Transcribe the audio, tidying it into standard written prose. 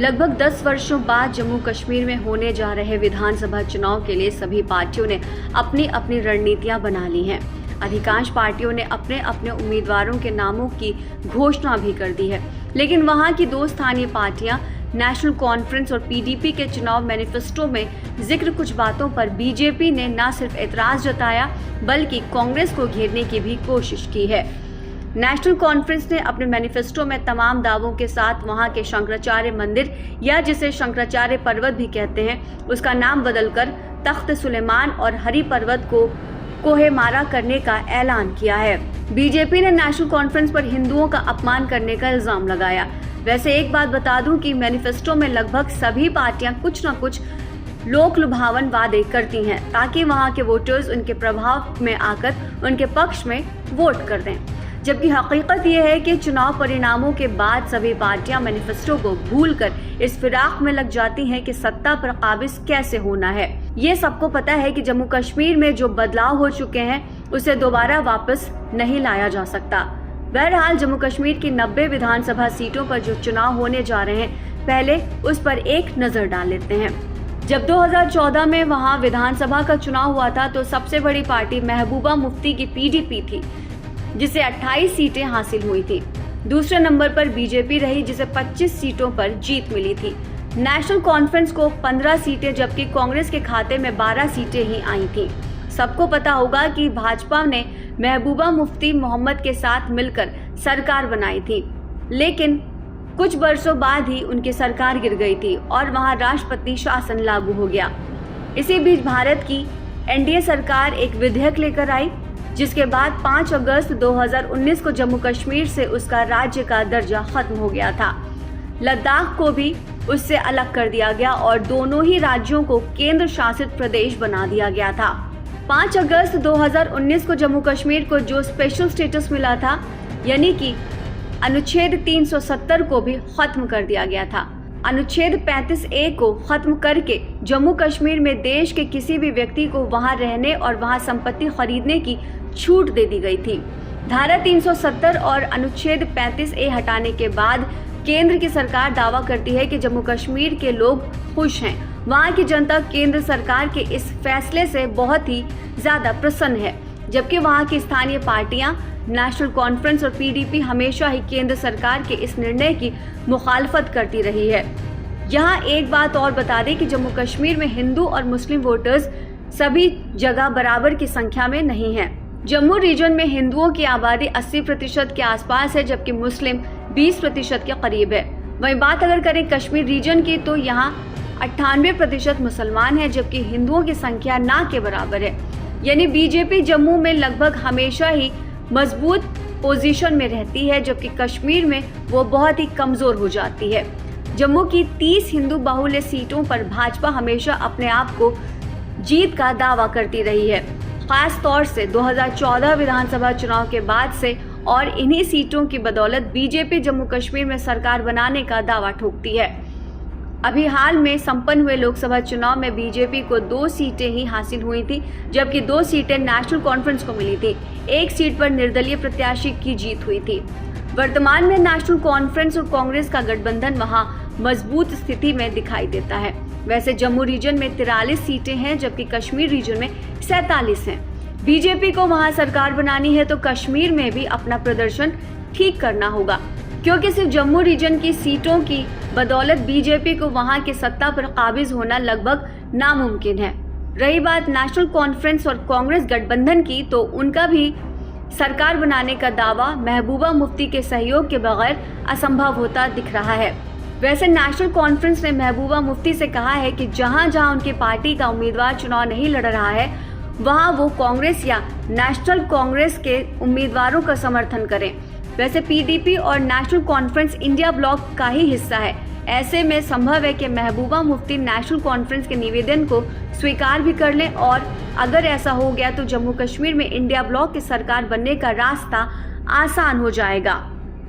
लगभग 10 वर्षों बाद जम्मू कश्मीर में होने जा रहे विधानसभा चुनाव के लिए सभी पार्टियों ने अपनी अपनी रणनीतियां बना ली हैं। अधिकांश पार्टियों ने अपने अपने उम्मीदवारों के नामों की घोषणा भी कर दी है, लेकिन वहां की दो स्थानीय पार्टियां नेशनल कॉन्फ्रेंस और पीडीपी के चुनाव मैनिफेस्टो में जिक्र कुछ बातों पर बीजेपी ने न सिर्फ एतराज जताया बल्कि कांग्रेस को घेरने की भी कोशिश की है। नेशनल कॉन्फ्रेंस ने अपने मैनिफेस्टो में तमाम दावों के साथ वहां के शंकराचार्य मंदिर या जिसे शंकराचार्य पर्वत भी कहते हैं उसका नाम बदलकर तख्त सुलेमान और हरि पर्वत को कोहेमारा करने का ऐलान किया है। बीजेपी ने नेशनल कॉन्फ्रेंस पर हिंदुओं का अपमान करने का इल्जाम लगाया। वैसे एक बात बता दूं कि मैनिफेस्टो में लगभग सभी पार्टियां कुछ न कुछ लोक लुभावन वादे करती हैं ताकि वहां के वोटर्स उनके प्रभाव में आकर उनके पक्ष में वोट कर दें, जबकि हकीकत यह है कि चुनाव परिणामों के बाद सभी पार्टियां मैनिफेस्टो को भूलकर इस फिराक में लग जाती हैं कि सत्ता पर काबिज कैसे होना है। ये सबको पता है कि जम्मू कश्मीर में जो बदलाव हो चुके हैं उसे दोबारा वापस नहीं लाया जा सकता। बहरहाल जम्मू कश्मीर की 90 विधानसभा सीटों पर जो चुनाव होने जा रहे हैं, पहले उस पर एक नजर डाल लेते हैं। जब 2014 में वहां विधानसभा का चुनाव हुआ था तो सबसे बड़ी पार्टी महबूबा मुफ्ती की पीडीपी थी, जिसे 28 सीटें हासिल हुई थी। दूसरे नंबर पर बीजेपी रही, जिसे 25 सीटों पर जीत मिली थी। नेशनल कॉन्फ्रेंस को 15 सीटें जबकि कांग्रेस के खाते में 12 सीटें ही आई थी। सबको पता होगा कि भाजपा ने महबूबा मुफ्ती मोहम्मद के साथ मिलकर सरकार बनाई थी, लेकिन कुछ वर्षों बाद ही उनकी सरकार गिर गई थी और वहां राष्ट्रपति शासन लागू हो गया। इसी बीच भारत की एनडीए सरकार एक विधेयक लेकर आई, जिसके बाद 5 अगस्त 2019 को जम्मू कश्मीर से उसका राज्य का दर्जा खत्म हो गया था। लद्दाख को भी उससे अलग कर दिया गया और दोनों ही राज्यों को केंद्र शासित प्रदेश बना दिया गया था। 5 अगस्त 2019 को जम्मू कश्मीर को जो स्पेशल स्टेटस मिला था, यानी कि अनुच्छेद 370 को भी खत्म कर दिया गया था। अनुच्छेद 35A को खत्म करके जम्मू कश्मीर में देश के किसी भी व्यक्ति को वहां रहने और वहां संपत्ति खरीदने की छूट दे दी गई थी। धारा 370 और अनुच्छेद 35A हटाने के बाद केंद्र की सरकार दावा करती है कि जम्मू कश्मीर के लोग खुश हैं। वहां की जनता केंद्र सरकार के इस फैसले से बहुत ही ज्यादा प्रसन्न है, जबकि वहां की स्थानीय पार्टियां नेशनल कॉन्फ्रेंस और पीडीपी हमेशा ही केंद्र सरकार के इस निर्णय की मुखालफत करती रही है। यहाँ एक बात और बता दें कि जम्मू कश्मीर में हिंदू और मुस्लिम वोटर्स सभी जगह बराबर की संख्या में नहीं है। जम्मू रीजन में हिंदुओं की आबादी 80% के आसपास है, जबकि मुस्लिम 20% के करीब है। वहीं बात अगर करें कश्मीर रीजन की तो यहाँ 98% मुसलमान हैं, जबकि हिंदुओं की संख्या ना के बराबर है। यानी बीजेपी जम्मू में लगभग हमेशा ही मजबूत पोजीशन में रहती है, जबकि कश्मीर में वो बहुत ही कमजोर हो जाती है। जम्मू की 30 हिंदू बाहुल्य सीटों पर भाजपा हमेशा अपने आप को जीत का दावा करती रही है, खास तौर से 2014 विधानसभा चुनाव के बाद से, और इन्हीं सीटों की बदौलत बीजेपी जम्मू कश्मीर में सरकार बनाने का दावा ठोकती है। अभी हाल में संपन्न हुए लोकसभा चुनाव में बीजेपी को 2 सीटें ही हासिल हुई थी, जबकि 2 सीटें नेशनल कॉन्फ्रेंस को मिली थी। 1 सीट पर निर्दलीय प्रत्याशी की जीत हुई थी। वर्तमान में नेशनल कॉन्फ्रेंस और कांग्रेस का गठबंधन वहां मजबूत स्थिति में दिखाई देता है। वैसे जम्मू रीजन में 43 सीटें हैं, जबकि कश्मीर रीजन में 47 हैं। बीजेपी को वहां सरकार बनानी है तो कश्मीर में भी अपना प्रदर्शन ठीक करना होगा, क्योंकि सिर्फ जम्मू रीजन की सीटों की बदौलत बीजेपी को वहां की सत्ता पर काबिज होना लगभग नामुमकिन है। रही बात नेशनल कॉन्फ्रेंस और कांग्रेस गठबंधन की, तो उनका भी सरकार बनाने का दावा महबूबा मुफ्ती के सहयोग के बगैर असंभव होता दिख रहा है। वैसे नेशनल कॉन्फ्रेंस ने महबूबा मुफ्ती से कहा है कि जहां जहां उनकी पार्टी का उम्मीदवार चुनाव नहीं लड़ रहा है वहां वो कांग्रेस या नेशनल कांग्रेस के उम्मीदवारों का समर्थन करें। वैसे पीडीपी और नेशनल कॉन्फ्रेंस इंडिया ब्लॉक का ही हिस्सा है। ऐसे में संभव है कि महबूबा मुफ्ती नेशनल कॉन्फ्रेंस के निवेदन को स्वीकार भी कर लें, और अगर ऐसा हो गया तो जम्मू कश्मीर में इंडिया ब्लॉक की सरकार बनने का रास्ता आसान हो जाएगा।